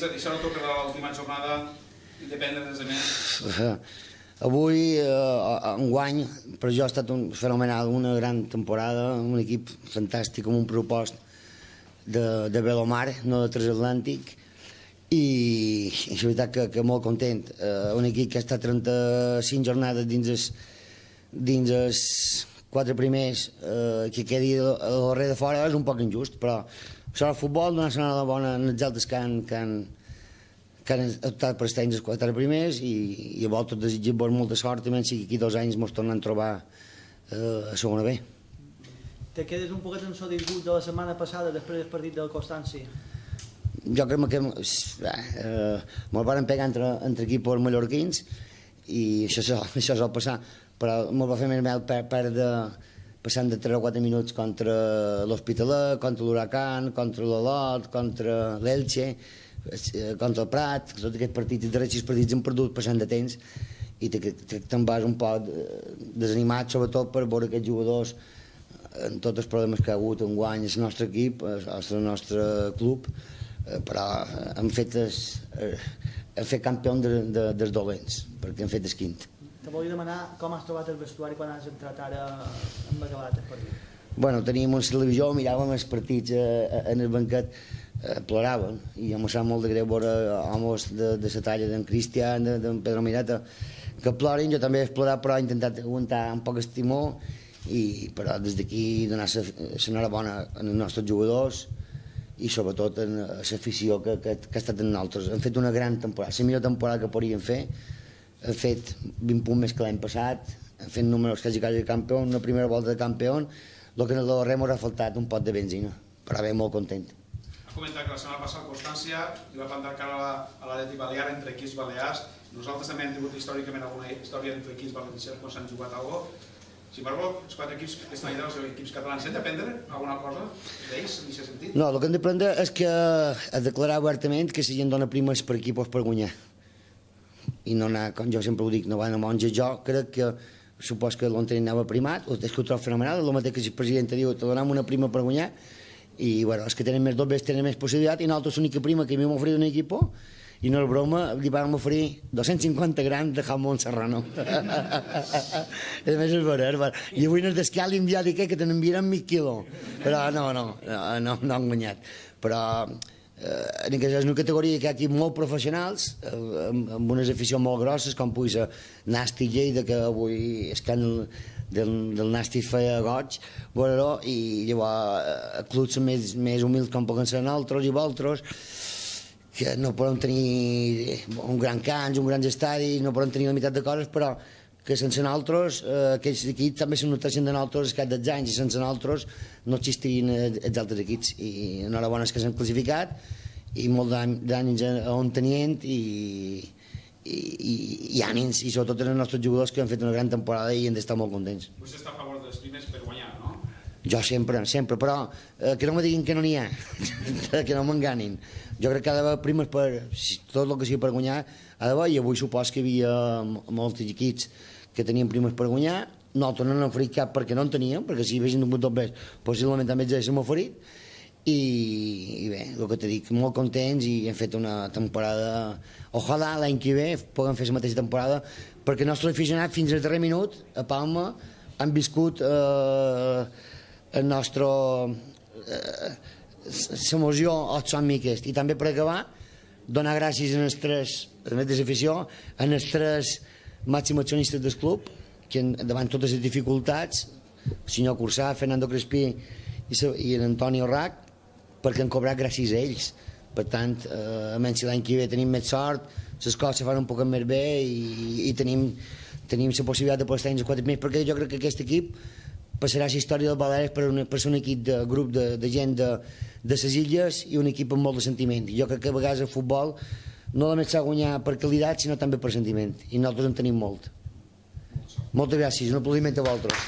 això no toca l'última jornada i depèn de més. Avui, enguany, per jo ha estat fenomenal, una gran temporada, un equip fantàstic, amb un propost de Velomar, no de Transatlàntic, i és veritat que molt content. Un equip que ha estat 35 jornades dins els 4 primers, que quedi el darrer de fora és un poc injust, però això el futbol dona una bona en els altres que han optat per estar dins els 4 primers, i a vosaltres desitgem molta sort, també si aquí 2 anys ens tornem a trobar a segona B. Te quedes un poquet en el disgust de la setmana passada després del partit del Constància? Jo crec que me'l van pegar entre equips mallorquins i això sol passar, però me'l va fer més mal perdre passant de 3 o 4 minuts contra l'Hospitalet, contra l'Huracán, contra l'Olot, contra l'Elche, contra el Prat. Tots aquests partits, els darrers 6 partits hem perdut passant de temps, i te'n vas un poc desanimat, sobretot per veure aquests jugadors en tots els problemes que ha hagut enguany el nostre equip, el nostre club, però han fet campió dels dolents, perquè han fet esquint. Te volia demanar com has trobat el vestuari quan has entrat ara en acabat el partit. Bueno, teníem una televisió, miràvem els partits en el banquet, ploraven, i em sap molt de greu veure homes de la talla d'en Cristian, d'en Pedro Mirata, que plorin. Jo també he plorat, però he intentat aguantar un poc estimó, però des d'aquí donar l'enhorabona als nostres jugadors i sobretot a l'afició que ha estat en nosaltres. Hem fet una gran temporada, la millor temporada que podríem fer. Hem fet 20 punts més que l'any passat, hem fet números quasi de campió, una primera volta de campió. El que en el darrer ens ha faltat un pot de benzina, però bé, molt content. Ha comentat que la setmana passada a Constància li va plantar cara a l'Atlètic Balear entre equips balears. Nosaltres també hem tingut històricament alguna història entre equips valencians quan s'han jugat alguna cosa. Sin embargo, els 4 equips que estan allà, els equips catalans, hem d'aprendre alguna cosa d'ells, en aquest sentit? No, el que hem d'aprendre és que a declarar obertament que la gent dona primes per equipos per guanyar. I no anar, com jo sempre ho dic, no va anar monja. Jo crec que, supos que l'entrenador anava primat, és que ho trobo fenomenal, el mateix que el president diu, te donem una prima per guanyar, i bueno, els que tenen més dobles tenen més possibilitat, i nosaltres l'única prima que m'hem ofert d'un equip, i no és broma, li vam oferir 250 grams de jamón serrano. A més és vera, i avui en el descà li enviat que te n'enviaran 1.000 quilos, però no han guanyat. Però en una categoria que hi ha aquí molt professionals, amb unes aficions molt grosses, com pugui ser Nasti Lleida, que avui és que del Nasti feia goig, i llavors clubs més humils com poden ser nosaltres i vosaltres, que no podem tenir un gran camp, un gran estadi, no podem tenir la meitat de coses, però que sense nosaltres, aquells equips també se notessin de nosaltres cap dels anys, i sense nosaltres no existirien els altres equips. I enhorabona que s'han classificat, i molt d'ànims a on tenien, i ànims, i sobretot els nostres jugadors que han fet una gran temporada i hem d'estar molt contents. Vostè està a favor dels primers per guanyar, no? Jo sempre, però que no me diguin que no n'hi ha, que no m'enganin. Jo crec que ha d'haver primes per tot el que sigui per guanyar, ha d'haver, i avui supos que hi havia molts equips que tenien primes per guanyar. Nosaltres no n'hem oferit cap perquè no en teníem, perquè si hi haguessin un doblers, possiblement també ens haguéssim oferit, i bé, el que t'he dit, molt contents, i hem fet una temporada. Ojalà l'any que ve puguem fer la mateixa temporada, perquè els nostres aficionats fins al darrer minut a Palma han viscut el nostre l'emoció al somni aquest. I també per acabar, donar gràcies a les 3, a més de l'afició, a les 3 màxims accionistes del club, que davant totes les dificultats, el senyor Cursà, Fernando Crespí i l'Antonio Rac, perquè han cobrat gràcies a ells. Per tant, almenys si l'any que ve tenim més sort, les coses se fan un poc més bé, i tenim la possibilitat de poder estar dins els 4 primers, perquè jo crec que aquest equip passarà a la història del Balears per ser un equip de grup de gent de les illes, i un equip amb molt de sentiment. Jo crec que a vegades el futbol no només s'ha guanyat per qualitat, sinó també per sentiment, i nosaltres en tenim molt. Moltes gràcies, un aplaudiment a vosaltres.